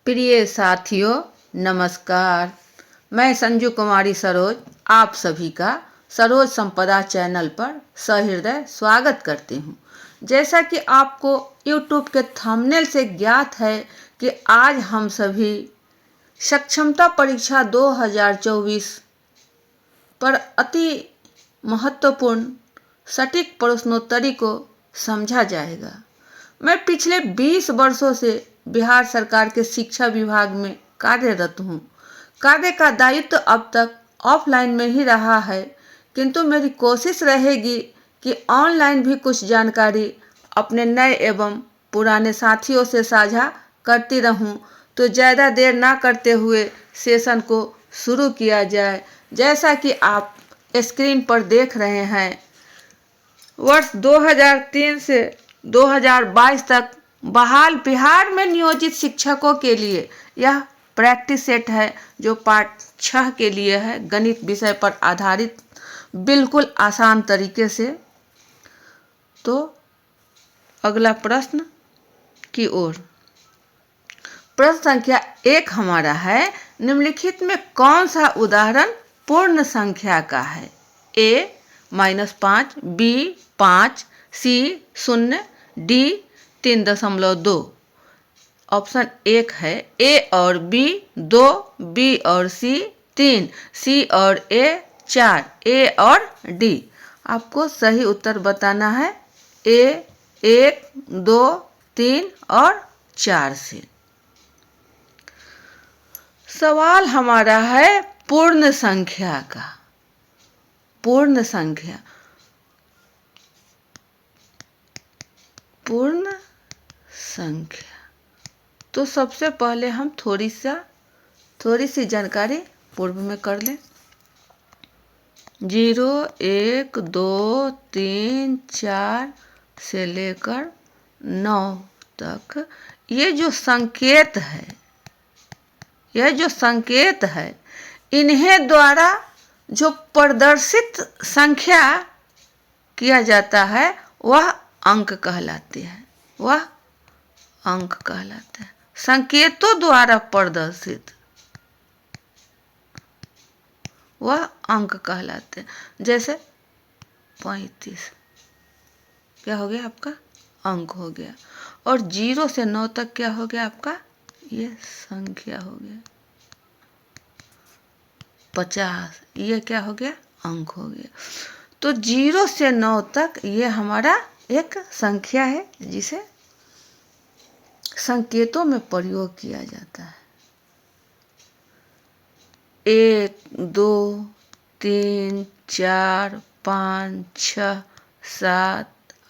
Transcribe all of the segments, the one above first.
प्रिय साथियों, नमस्कार। मैं संजू कुमारी सरोज आप सभी का सरोज संपदा चैनल पर सहृदय स्वागत करती हूँ। जैसा कि आपको YouTube के थंबनेल से ज्ञात है कि आज हम सभी सक्षमता परीक्षा 2024 पर अति महत्वपूर्ण सटीक प्रश्नोत्तरी को समझा जाएगा। मैं पिछले 20 वर्षों से बिहार सरकार के शिक्षा विभाग में कार्यरत हूँ। कार्य का दायित्व अब तक ऑफलाइन में ही रहा है, किंतु मेरी कोशिश रहेगी कि ऑनलाइन भी कुछ जानकारी अपने नए एवं पुराने साथियों से साझा करती रहूं। तो ज़्यादा देर ना करते हुए सेशन को शुरू किया जाए। जैसा कि आप स्क्रीन पर देख रहे हैं, वर्ष 2003 से 2022 तक बहाल बिहार में नियोजित शिक्षकों के लिए यह प्रैक्टिस सेट है, जो पार्ट 6 के लिए है, गणित विषय पर आधारित बिल्कुल आसान तरीके से। तो अगला प्रश्न की ओर। प्रश्न संख्या 1 हमारा है, निम्नलिखित में कौन सा उदाहरण पूर्ण संख्या का है? A -5, B 5, C 0, D 3.2। Option 1 है A और B 2, B और C 3, C और A 4, A और D। आपको सही उत्तर बताना है A 1, 2, 3 और 4 से। सवाल हमारा है पूर्ण संख्या का। पूर्ण संख्या, पूर्ण संख्या। तो सबसे पहले हम थोड़ी सी जानकारी पूर्व में कर लें। 0, 1, 2, 3, 4 से लेकर 9 तक ये जो संकेत है, इन्हें द्वारा जो प्रदर्शित संख्या किया जाता है वह अंक कहलाते हैं। संकेतों द्वारा प्रदर्शित वह अंक कहलाते हैं। जैसे 35 क्या हो गया आपका? अंक हो गया। और 0 से 9 तक क्या हो गया आपका? ये संख्या हो गया। 50 ये क्या हो गया? अंक हो गया। तो 0 से 9 तक ये हमारा एक संख्या है जिसे संकेतों में प्रयोग किया जाता है। 1, 2, 3, 4, 5, 6, 7,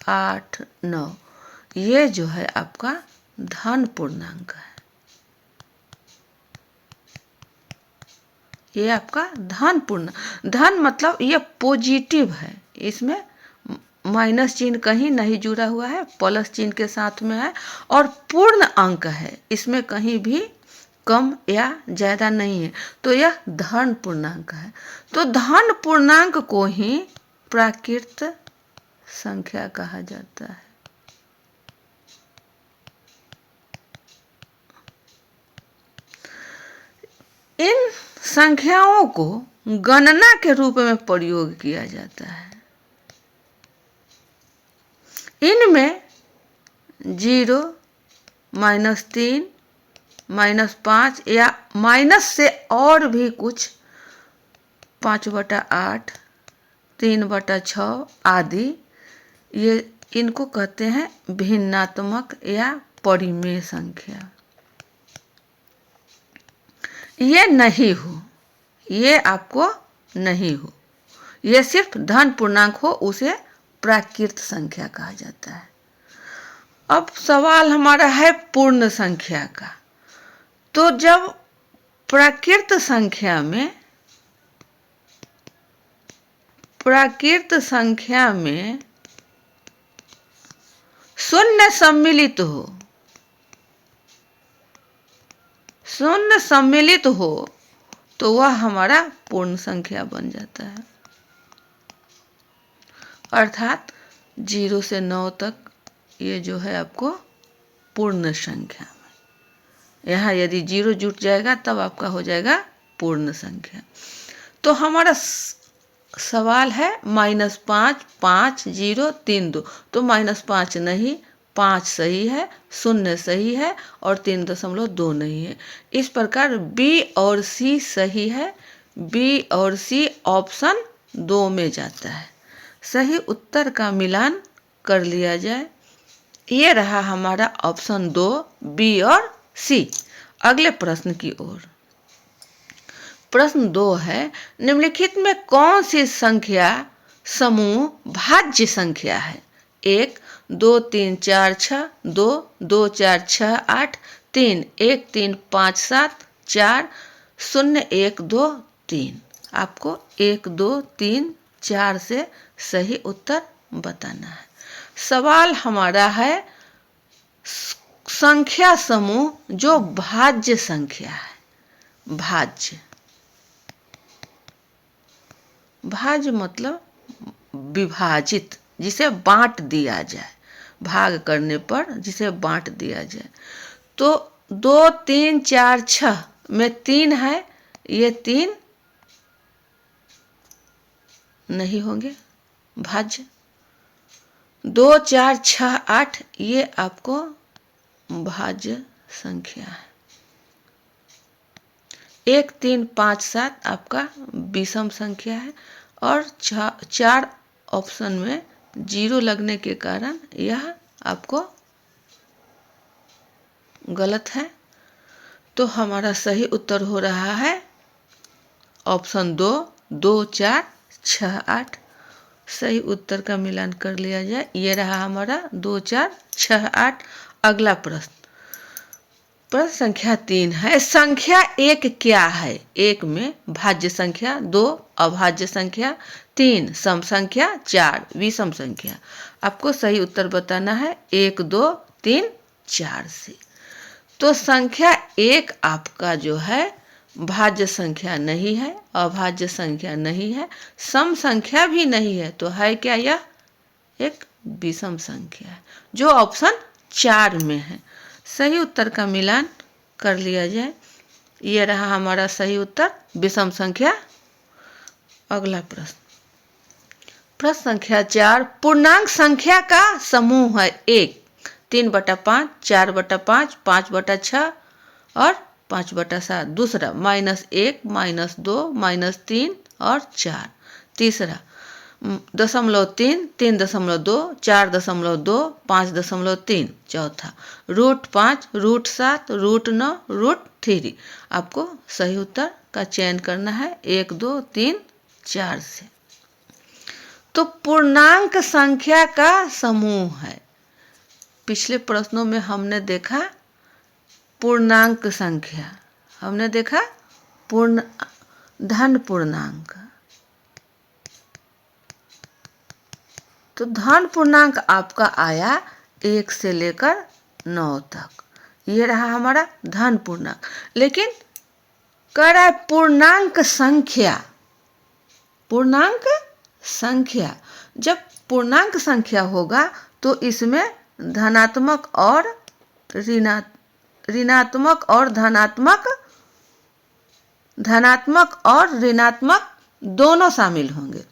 8, 9 ये जो है आपका धन पूर्णांक है। ये आपका धन मतलब ये पॉजिटिव है। इसमें माइनस चिन्ह कहीं नहीं जुड़ा हुआ है, प्लस चिन्ह के साथ में है और पूर्ण अंक है। इसमें कहीं भी कम या ज़्यादा नहीं है। तो यह धन पूर्णांक है। तो धन पूर्णांक को ही प्राकृत संख्या कहा जाता है। इन संख्याओं को गणना के रूप में प्रयोग किया जाता है। इनमें 0, -3, -5 या माइनस से और भी कुछ 5/8, 3/6 आदि, ये इनको कहते हैं भिन्नात्मक या परिमेय संख्या। ये नहीं हो, ये आपको नहीं हो, ये सिर्फ धन पूर्णांक हो, उसे प्राकृत संख्या कहा जाता है। अब सवाल हमारा है पूर्ण संख्या का। तो जब प्राकृत संख्या में शून्य सम्मिलित हो तो वह हमारा पूर्ण संख्या बन जाता है। अर्थात 0 से 9 तक ये जो है आपको पूर्ण संख्या में यहाँ यदि 0 जुट जाएगा तब आपका हो जाएगा पूर्ण संख्या। तो हमारा सवाल है -5, 5, 0, 3, 2। तो -5 नहीं, 5 सही है, 0 सही है और 3.2 नहीं है। इस प्रकार बी और सी सही है। बी और सी ऑप्शन 2 में जाता है। सही उत्तर का मिलान कर लिया जाए। ये रहा हमारा ऑप्शन 2, बी और सी। अगले प्रश्न की ओर। प्रश्न 2 है, निम्नलिखित में कौन सी संख्या समूह भाज्य संख्या है? 1, 2, 3, 4, 6, 2, 2, 4, 6, 8, 3, 1, 3, 5, 7, 4, 0, 1, 2, 3। आपको 1, 2, 3, 4 से सही उत्तर बताना है। सवाल हमारा है संख्या समूह जो भाज्य संख्या है। भाज्य, भाज्य मतलब विभाजित, जिसे बांट दिया जाए, भाग करने पर जिसे बांट दिया जाए। तो 2, 3, 4, 6 में 3 है, ये 3 नहीं होंगे भाज्य। 2, 4, 6, 8 ये आपको भाज्य संख्या है। 1, 3, 5, 7 आपका विषम संख्या है और 4 ऑप्शन में 0 लगने के कारण यह आपको गलत है। तो हमारा सही उत्तर हो रहा है ऑप्शन 2, 2, 4, 6, 8। सही उत्तर का मिलान कर लिया जाए। ये रहा हमारा 2, 4, 6, 8। अगला प्रश्न, प्रश्न संख्या 3 है, संख्या 1 क्या है? 1 में भाज्य संख्या, 2 अभाज्य संख्या, 3 सम संख्या, 4 विषम संख्या। आपको सही उत्तर बताना है 1, 2, 3, 4 से। तो संख्या 1 आपका जो है भाज्य संख्या नहीं है, अभाज्य संख्या नहीं है, सम संख्या भी नहीं है। तो है क्या? यह एक विषम संख्या है जो ऑप्शन 4 में है। सही उत्तर का मिलान कर लिया जाए। ये रहा हमारा सही उत्तर, विषम संख्या। अगला प्रश्न, प्रश्न संख्या 4, पूर्णांक संख्या का समूह है। 1, 3/5, 4/5, 5/6 और 5/7। दूसरा -1, -2, -3 और 4। तीसरा 0.3, 3.2, 4.2, 5.3। चौथा √5, √7, √9, √3। आपको सही उत्तर का चयन करना है 1, 2, 3, 4 से। तो पूर्णांक संख्या का समूह है। पिछले प्रश्नों में हमने देखा पूर्णांक संख्या, हमने देखा धन पूर्णांक। तो धन पूर्णांक आपका आया 1 से लेकर 9 तक। ये रहा हमारा धन पूर्णांक। लेकिन कह रहा है पूर्णांक संख्या। पूर्णांक संख्या, जब पूर्णांक संख्या होगा तो इसमें धनात्मक और ऋणात्मक और धनात्मक और ऋणात्मक दोनों शामिल होंगे।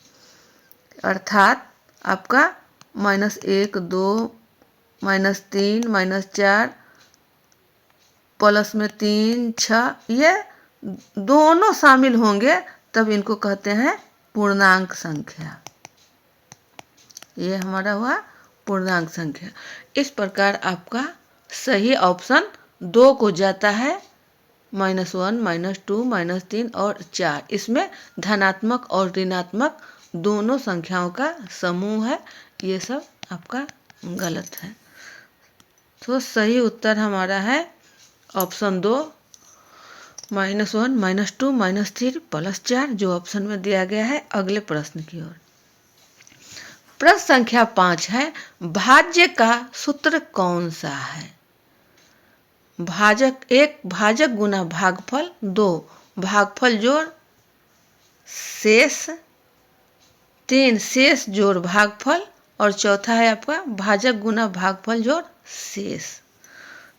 अर्थात आपका -1, 2, -3, -4, +3, 6 ये दोनों शामिल होंगे, तब इनको कहते हैं पूर्णांक संख्या। ये हमारा हुआ पूर्णांक संख्या। इस प्रकार आपका सही ऑप्शन 2 को जाता है। -1, -2, -3 और 4, इसमें धनात्मक और ऋणात्मक दोनों संख्याओं का समूह है। ये सब आपका गलत है। तो सही उत्तर हमारा है ऑप्शन 2, -1, -2, -3 +4, जो ऑप्शन में दिया गया है। अगले प्रश्न की ओर। प्रश्न संख्या 5 है, भाज्य का सूत्र कौन सा है? भाजक 1 भाजक गुना भागफल, 2 भागफल जोड़ शेष, 3 शेष जोड़ भागफल और चौथा है आपका भाजक गुना भागफल जोड़ शेष।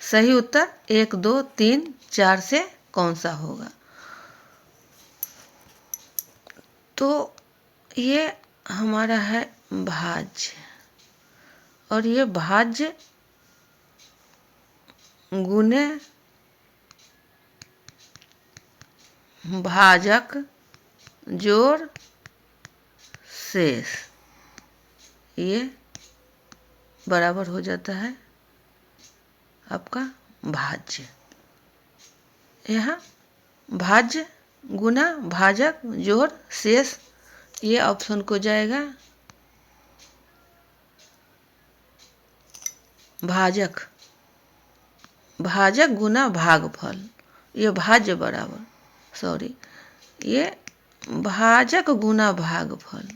सही उत्तर 1, 2, 3, 4 से कौन सा होगा? तो ये हमारा है भाज्य, और ये भाज्य गुने भाजक जोड़ शेष, ये बराबर हो जाता है आपका भाज्य। यहाँ भाज्य गुना भाजक जोड़ शेष, ये ऑप्शन को जाएगा भाजक। भाजक गुना भागफल, ये भाज्य बराबर, सॉरी, ये भाजक गुना भागफल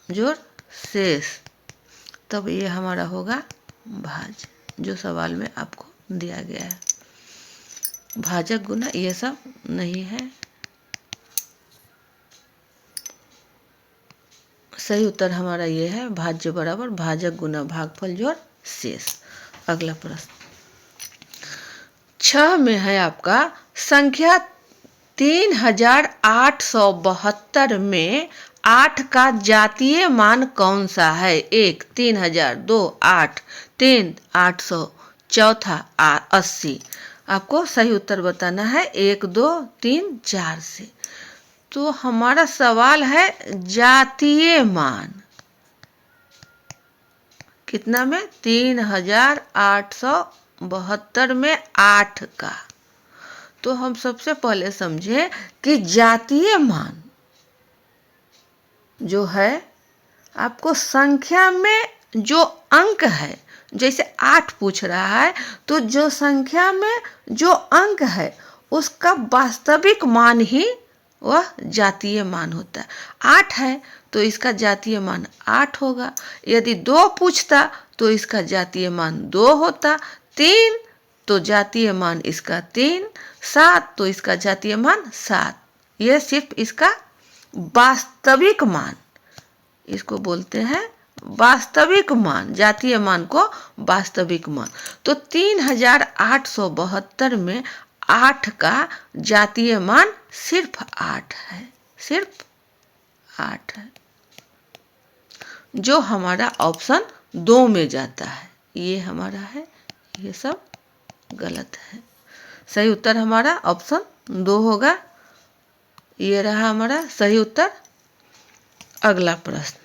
जोड़ शेष, तब ये हमारा होगा भाज्य, जो सवाल में आपको दिया गया है। भाजक गुना ये सब नहीं है। सही उत्तर हमारा ये है भाज्य बराबर भाजक गुना भागफल जोड़ शेष। अगला प्रश्न 6 में है आपका संख्या 3872 में 8 का जातीय मान कौन सा है? 1 3000, 2 8, 3 800, चौथा 80। आपको सही उत्तर बताना है 1, 2, 3, 4 से। तो हमारा सवाल है जातीय मान कितना में? 3872 में 8 का। तो हम सबसे पहले समझे कि जातीय मान जो है आपको संख्या में जो अंक है, जैसे 8 पूछ रहा है तो जो संख्या में जो अंक है उसका वास्तविक मान ही वह जातीय मान होता है। 8 है तो इसका जातीय मान 8 होगा। यदि 2 पूछता तो इसका जातीय मान 2 होता। 3 तो जातीय मान इसका 3, 7 तो इसका जातीय मान 7। यह सिर्फ इसका वास्तविक मान, इसको बोलते हैं वास्तविक मान, जातीय मान को वास्तविक मान। तो 3872 में 8 का जातीय मान सिर्फ 8 है, सिर्फ 8 है, जो हमारा ऑप्शन 2 में जाता है। ये हमारा है, ये सब गलत है। सही उत्तर हमारा ऑप्शन 2 होगा। ये रहा हमारा सही उत्तर। अगला प्रश्न,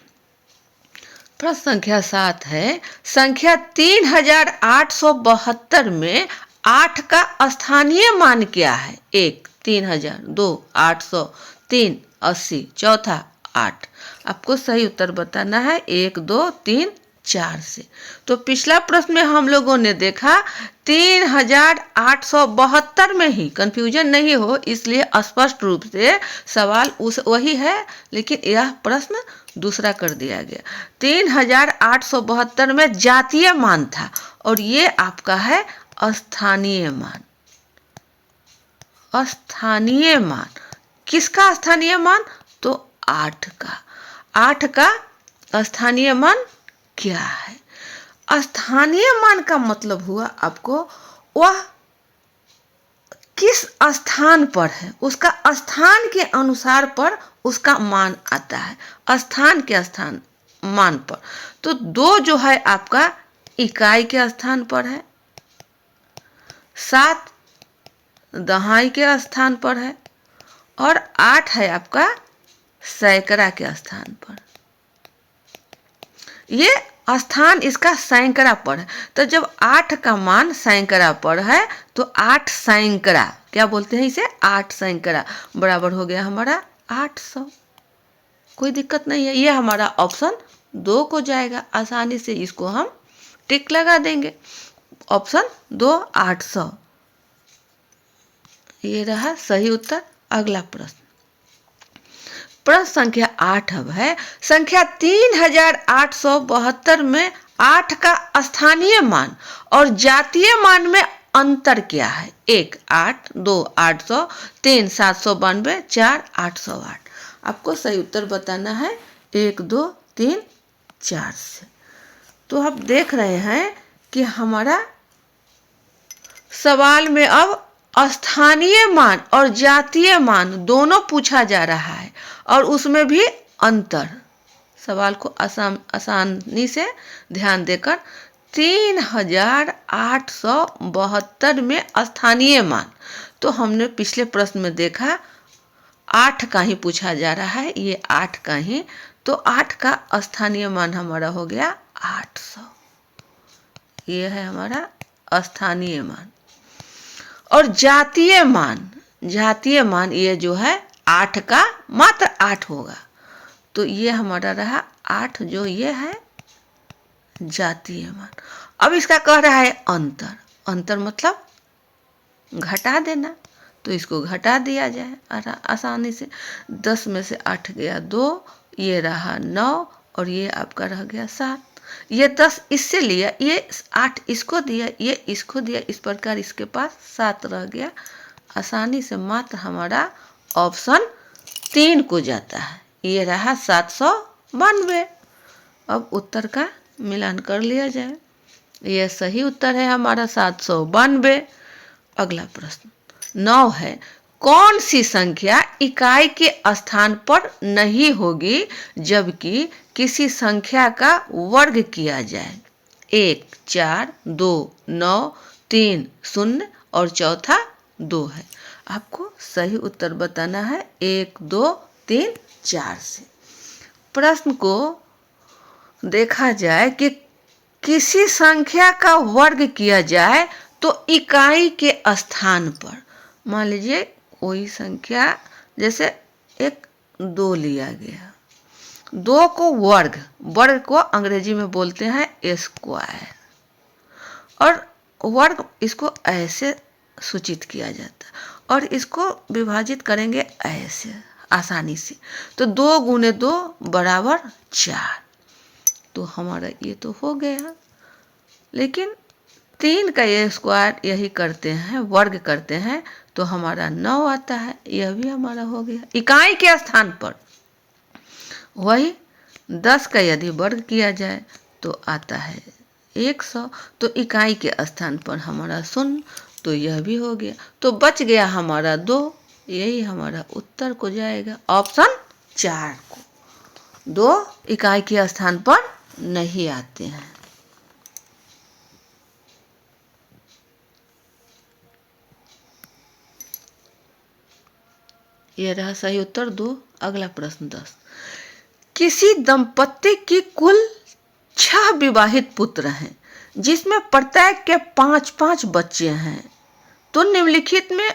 प्रश्न संख्या 7 है संख्या 3872 में 8 का स्थानीय मान क्या है? 1 3000, 2 800, 3 80, चौथा 8। आपको सही उत्तर बताना है 1, 2, 3, 4 से। तो पिछला प्रश्न में हम लोगों ने देखा 3872 में ही, कंफ्यूजन नहीं हो इसलिए स्पष्ट रूप से सवाल उस वही है, लेकिन यह प्रश्न दूसरा कर दिया गया। 3872 में जातीय मान था और ये आपका है स्थानीय मान। स्थानीय मान किसका स्थानीय मान? तो 8 का। 8 का स्थानीय मान क्या है? स्थानीय मान का मतलब हुआ आपको वह किस स्थान पर है, उसका स्थान के अनुसार पर उसका मान आता है, स्थान के स्थान मान पर। तो 2 जो है आपका इकाई के स्थान पर है, 7 दहाई के स्थान पर है और 8 है आपका सैकड़ा के स्थान पर। ये स्थान इसका सैकड़ा पर है। तो जब 8 का मान सैकड़ा पर है तो 8 सैकड़ा, क्या बोलते हैं इसे? 8 सैकड़ा बराबर हो गया हमारा 800। कोई दिक्कत नहीं है, ये हमारा ऑप्शन 2 को जाएगा। आसानी से इसको हम टिक लगा देंगे। ऑप्शन 2 800, ये रहा सही उत्तर। अगला प्रश्न, प्रश्न संख्या 8 अब है संख्या 3872 में 8 का स्थानीय मान और जातीय मान में अंतर क्या है? 1 8, 2 800, 3 792, 4 808। आपको सही उत्तर बताना है 1 2 3 4 से। तो आप देख रहे हैं कि हमारा सवाल में अब स्थानीय मान और जातीय मान दोनों पूछा जा रहा है और उसमें भी अंतर। सवाल को आसानी से ध्यान देकर 3872 में स्थानीय मान, तो हमने पिछले प्रश्न में देखा 8 का ही पूछा जा रहा है, ये 8 का ही, तो 8 का स्थानीय मान हमारा हो गया 800। ये है हमारा स्थानीय मान। और जातीय मान ये जो है 8 का मात्र 8 होगा, तो ये हमारा रहा 8, जो ये है जातीय मान। अब इसका कह रहा है अंतर मतलब घटा देना, तो इसको घटा दिया जाए आसानी से। 10 में से 8 गया 2, ये रहा 9 और ये आपका रह गया 7। ये 10 इससे लिया, ये 8 इसको दिया, ये इसको दिया, इस प्रकार इसके पास 7 रह गया। आसानी से मात्र हमारा ऑप्शन 3 को जाता है। ये रहा 792। अब उत्तर का मिलान कर लिया जाए। यह सही उत्तर है हमारा 792। अगला प्रश्न 9 है, कौन सी संख्या इकाई के स्थान पर नहीं होगी जबकि किसी संख्या का वर्ग किया जाए? 1 4 2 9 3 0 और चौथा 2 है। आपको सही उत्तर बताना है 1 2 3 4 से। प्रश्न को देखा जाए कि किसी संख्या का वर्ग किया जाए तो इकाई के स्थान पर, मान लीजिए कोई संख्या जैसे 2 लिया गया, 2 को वर्ग को अंग्रेजी में बोलते हैं स्क्वायर, और वर्ग इसको ऐसे सूचित किया जाता है और इसको विभाजित करेंगे ऐसे आसानी से, तो 2 गुने 2 बराबर 4। तो हमारा ये तो हो गया, लेकिन 3 का ये स्क्वायर यही करते हैं, वर्ग करते हैं, तो हमारा 9 आता है। यह भी हमारा हो गया इकाई के स्थान पर। वही 10 का यदि वर्ग किया जाए तो आता है 100, तो इकाई के स्थान पर हमारा 0, तो यह भी हो गया। तो बच गया हमारा 2, यही हमारा उत्तर को जाएगा ऑप्शन 4 को। 2 इकाई के स्थान पर नहीं आते हैं। यह रहा सही उत्तर 2। अगला प्रश्न 10, किसी दंपत्ति की कुल 6 विवाहित पुत्र हैं जिसमें प्रत्येक के 5-5 बच्चे हैं, तो निम्नलिखित में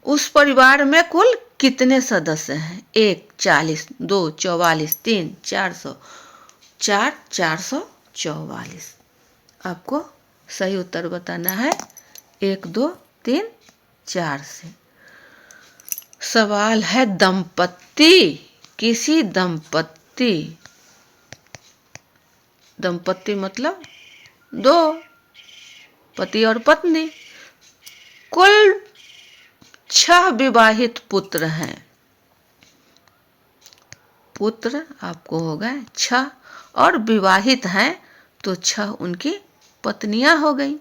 उस परिवार में कुल कितने सदस्य हैं? 1 40 2 44 3 400 4 444। आपको सही उत्तर बताना है 1 2 3 4 से। सवाल है दंपत्ति, किसी दंपत्ति मतलब 2 पति और पत्नी, कुल 6 विवाहित पुत्र हैं। पुत्र आपको हो गए 6 और विवाहित हैं तो 6 उनकी पत्नियां हो गई,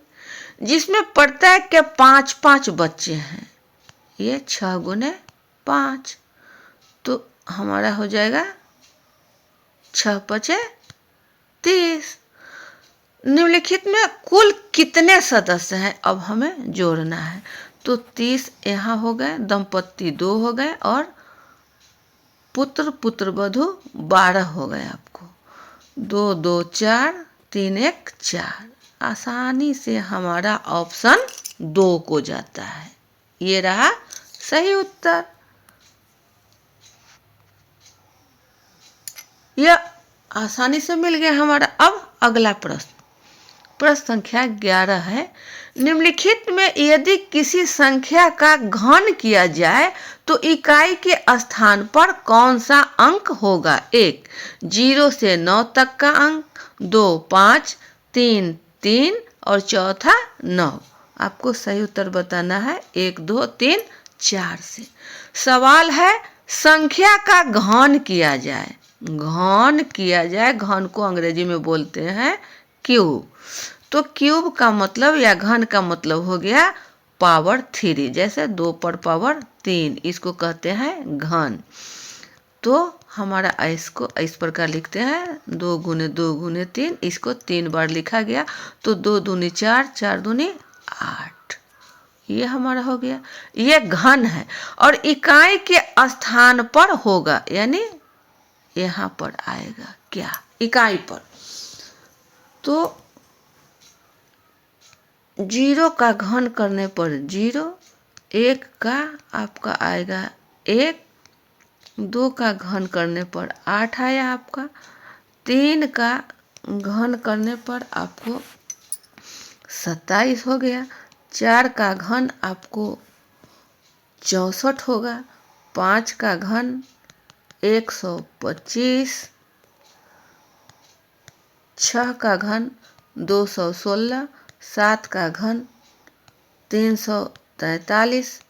जिसमें प्रत्येक के 5-5 बच्चे हैं। ये 6 गुने 5, तो हमारा हो जाएगा 6 5 30। निम्नलिखित में कुल कितने सदस्य हैं अब हमें जोड़ना है, तो 30 यहाँ हो गए, दंपत्ति 2 हो गए और पुत्र पुत्रवधू 12 हो गए। आपको 2 2 4 3 1 4। आसानी से हमारा ऑप्शन 2 को जाता है। ये रहा सही उत्तर। यह आसानी से मिल गया हमारा। अब अगला प्रश्न संख्या 11 है, निम्नलिखित में यदि किसी संख्या का घन किया जाए तो इकाई के स्थान पर कौन सा अंक होगा? 1 0 से 9 तक का अंक, 2 5 3 3 और चौथा 9। आपको सही उत्तर बताना है 1 2 3 4 से। सवाल है संख्या का घन किया जाए। घन को अंग्रेजी में बोलते हैं क्यूब। तो क्यूब का मतलब या घन का मतलब हो गया पावर 3, जैसे 2 पर पावर 3, इसको कहते हैं घन। तो हमारा इसको इस प्रकार लिखते हैं 2 गुने 2 गुने 3, इसको 3 बार लिखा गया तो 2 दूनी 4, 4 दूनी 8, ये हमारा हो गया। ये घन है और इकाई के स्थान पर होगा, यानी यहाँ पर आएगा क्या, इकाई पर। तो 0 का घन करने पर 0, 1 का आपका आएगा 1, 2 का घन करने पर 8 आया आपका, 3 का घन करने पर आपको 27 हो गया, 4 का घन आपको 64 होगा, 5 का घन 125, 6 का घन 216, 7 का घन 343,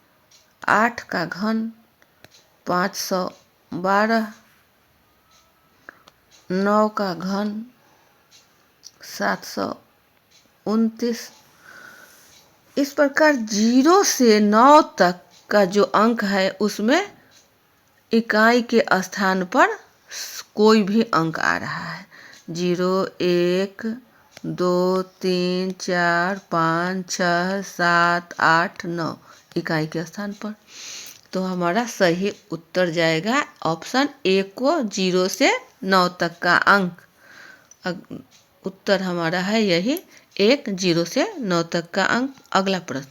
8 का घन 512, 9 का घन 729। इस प्रकार 0 से 9 तक का जो अंक है उसमें इकाई के स्थान पर कोई भी अंक आ रहा है। 0, 1, 2, 3, 4, 5, 6, 7, 8, 9 इकाई के स्थान पर। तो हमारा सही उत्तर जाएगा ऑप्शन ए को 0 से 9 तक का अंक। उत्तर हमारा है यही 1, 0 से 9 तक का अंक। अगला प्रश्न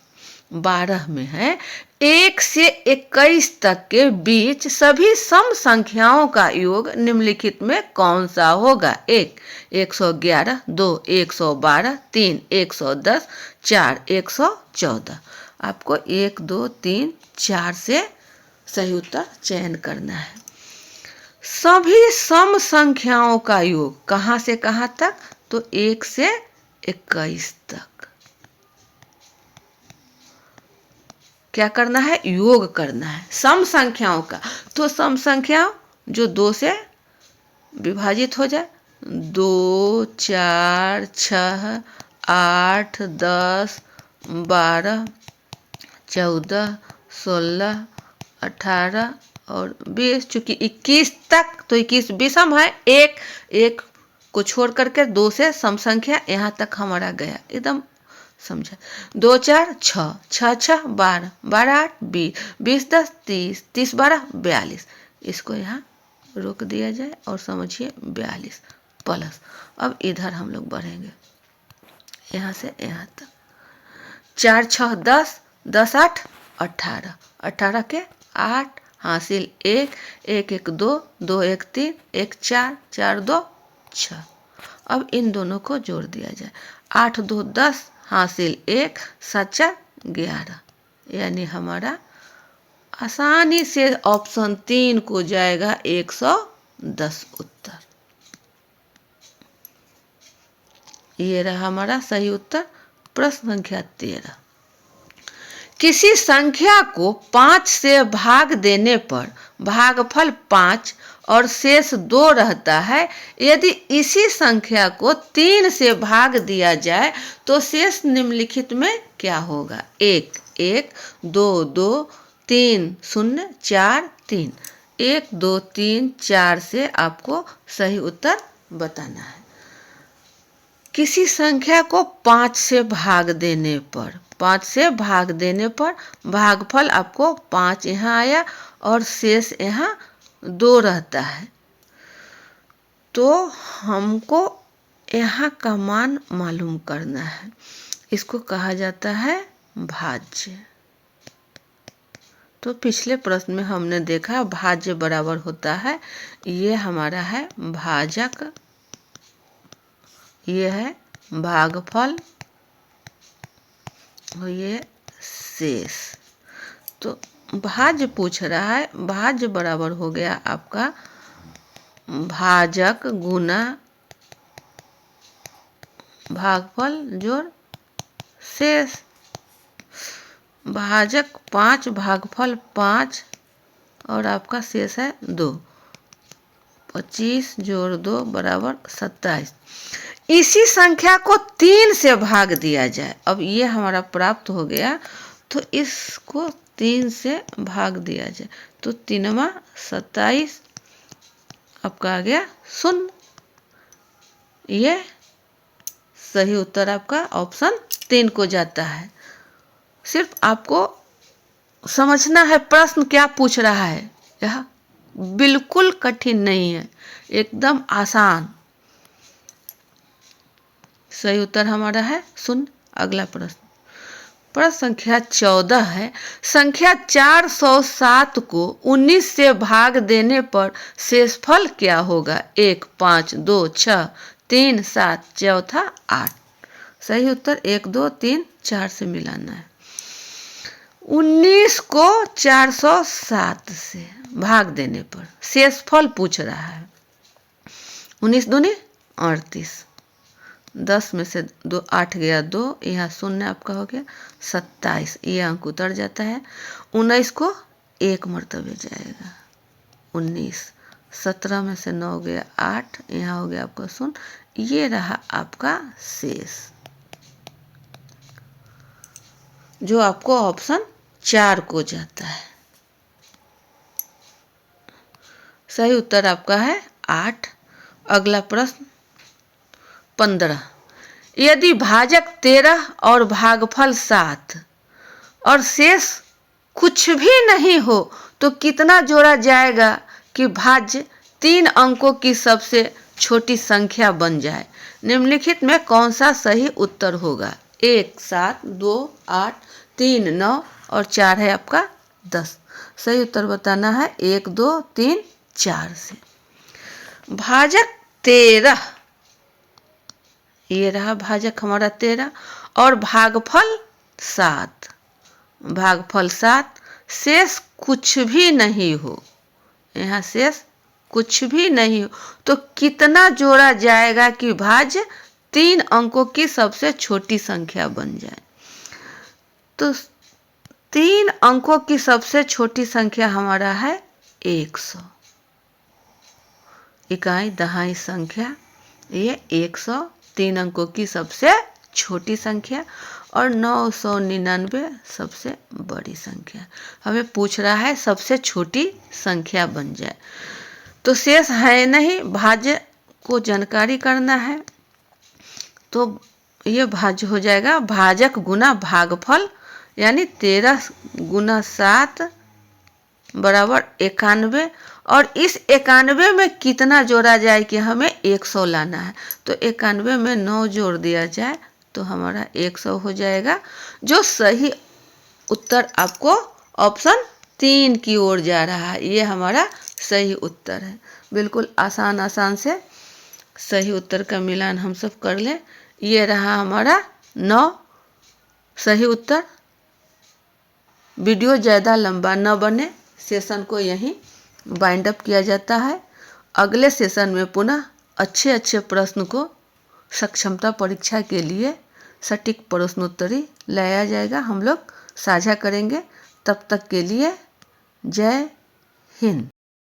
12 में है, 1 से 21 तक के बीच सभी सम संख्याओं का योग निम्नलिखित में कौन सा होगा? 1, 111, 2, 112, 3, 110, 4, 114। आपको 1, 2, 3, 4 से सही उत्तर चयन करना है। सभी सम संख्याओं का योग कहाँ से कहाँ तक? तो 1 से 21 तक क्या करना है? योग करना है सम संख्याओं का। तो सम संख्या जो 2 से विभाजित हो जाए, 2, 4, 6, 8, 10, 12, 14, 16, 18 और 20। चूंकि 21 तक, तो 21 विषम है, एक को छोड़ करके 2 से सम संख्या यहाँ तक हमारा गया, एकदम समझा। 2, 4, 6, 6, 6, 12, 12, 8, 20, 20, 10, 30, 30, 12, 42। इसको यहाँ रोक दिया जाए और समझिए 42 प्लस। अब इधर हम लोग बढ़ेंगे यहाँ से यहाँ तक। 4, 6, 10, 10, 8, 18, 18 के 8 हासिल 1, 1, 1, 2, 2, 1, 3, 1, 4, 4, 2, 6। अब इन दोनों को जोड़ दिया जाए। 8, 2, 10 हासिल 1, 7, 4, 11। यानी हमारा आसानी से ऑप्शन 3 को जाएगा 110 उत्तर। ये रहा हमारा सही उत्तर। प्रश्न संख्या 13, किसी संख्या को 5 से भाग देने पर भागफल 5 और शेष 2 रहता है। यदि इसी संख्या को 3 से भाग दिया जाए तो शेष निम्नलिखित में क्या होगा? 1, 1, 2, 2, 3, 0, 4, 3। 1, 2, 3, 4 से आपको सही उत्तर बताना है। किसी संख्या को 5 से भाग देने पर, 5 से भाग देने पर भागफल आपको 5 यहाँ आया और शेष यहाँ 2 रहता है। तो हमको यहाँ का मान मालूम करना है। इसको कहा जाता है भाज्य। तो पिछले प्रश्न में हमने देखा भाज्य बराबर होता है, ये हमारा है भाजक, ये है भागफल और ये शेष। तो भाज्य पूछ रहा है, भाज्य बराबर हो गया आपका भाजक गुना भागफल जोड़ शेष। भाजक 5, भागफल 5 और आपका शेष है 2। 25 जोड़ 2 बराबर 27। इसी संख्या को 3 से भाग दिया जाए। अब ये हमारा प्राप्त हो गया, तो इसको 3 से भाग दिया जाए तो 3 27 आपका आ गया 0। ये सही उत्तर आपका ऑप्शन 3 को जाता है। सिर्फ आपको समझना है प्रश्न क्या पूछ रहा है। यह बिल्कुल कठिन नहीं है, एकदम आसान। सही उत्तर हमारा है 0। अगला प्रश्न, प्रश्न संख्या 14 है। संख्या 407 को 19 से भाग देने पर शेषफल क्या होगा? 1 5 2 6 3 7 चौथा 8। सही उत्तर 1 2 3 4 से मिलाना है। 19 को 407 से भाग देने पर शेषफल पूछ रहा है। 19 दूनी 38, 10 में से 2 8 गया 2, यहाँ 0 आपका हो गया 27। ये अंक उतर जाता है। 19 को 1 मरतबे जाएगा 19। 17 में से 9 गया 8, यहाँ हो गया आपका 0। ये रहा आपका शेष, जो आपको ऑप्शन 4 को जाता है। सही उत्तर आपका है 8। अगला प्रश्न 15, यदि भाजक 13 और भागफल 7 और शेष कुछ भी नहीं हो तो कितना जोड़ा जाएगा कि भाज्य 3 अंकों की सबसे छोटी संख्या बन जाए? निम्नलिखित में कौन सा सही उत्तर होगा? 1 7 2 8 3 9 और 4 है आपका 10। सही उत्तर बताना है 1 2 3 4 से। भाजक 13, ये रहा भाजक हमारा 13 और भागफल 7। भागफल 7, शेष कुछ भी नहीं हो, यहाँ शेष कुछ भी नहीं हो तो कितना जोड़ा जाएगा कि भाज्य 3 अंकों की सबसे छोटी संख्या बन जाए? तो 3 अंकों की सबसे छोटी संख्या हमारा है 100। इकाई दहाई संख्या ये 100 3 अंकों की सबसे छोटी संख्या और 999 सबसे बड़ी संख्या। हमें पूछ रहा है सबसे छोटी संख्या बन जाए, तो शेष है नहीं, भाज्य को जानकारी करना है। तो ये भाज्य हो जाएगा भाजक गुना भागफल, यानी 13 गुना 7 बराबर 91। और इस 91 में कितना जोड़ा जाए कि हमें 100 लाना है, तो 91 में 9 जोड़ दिया जाए तो हमारा 100 हो जाएगा, जो सही उत्तर आपको ऑप्शन 3 की ओर जा रहा है। ये हमारा सही उत्तर है। बिल्कुल आसान से सही उत्तर का मिलान हम सब कर लें। ये रहा हमारा 9 सही उत्तर। वीडियो ज़्यादा लंबा न बने, सेशन को यहीं बाइंड अप किया जाता है। अगले सेशन में पुनः अच्छे प्रश्न को सक्षमता परीक्षा के लिए सटीक प्रश्नोत्तरी लाया जाएगा, हम लोग साझा करेंगे। तब तक के लिए जय हिंद।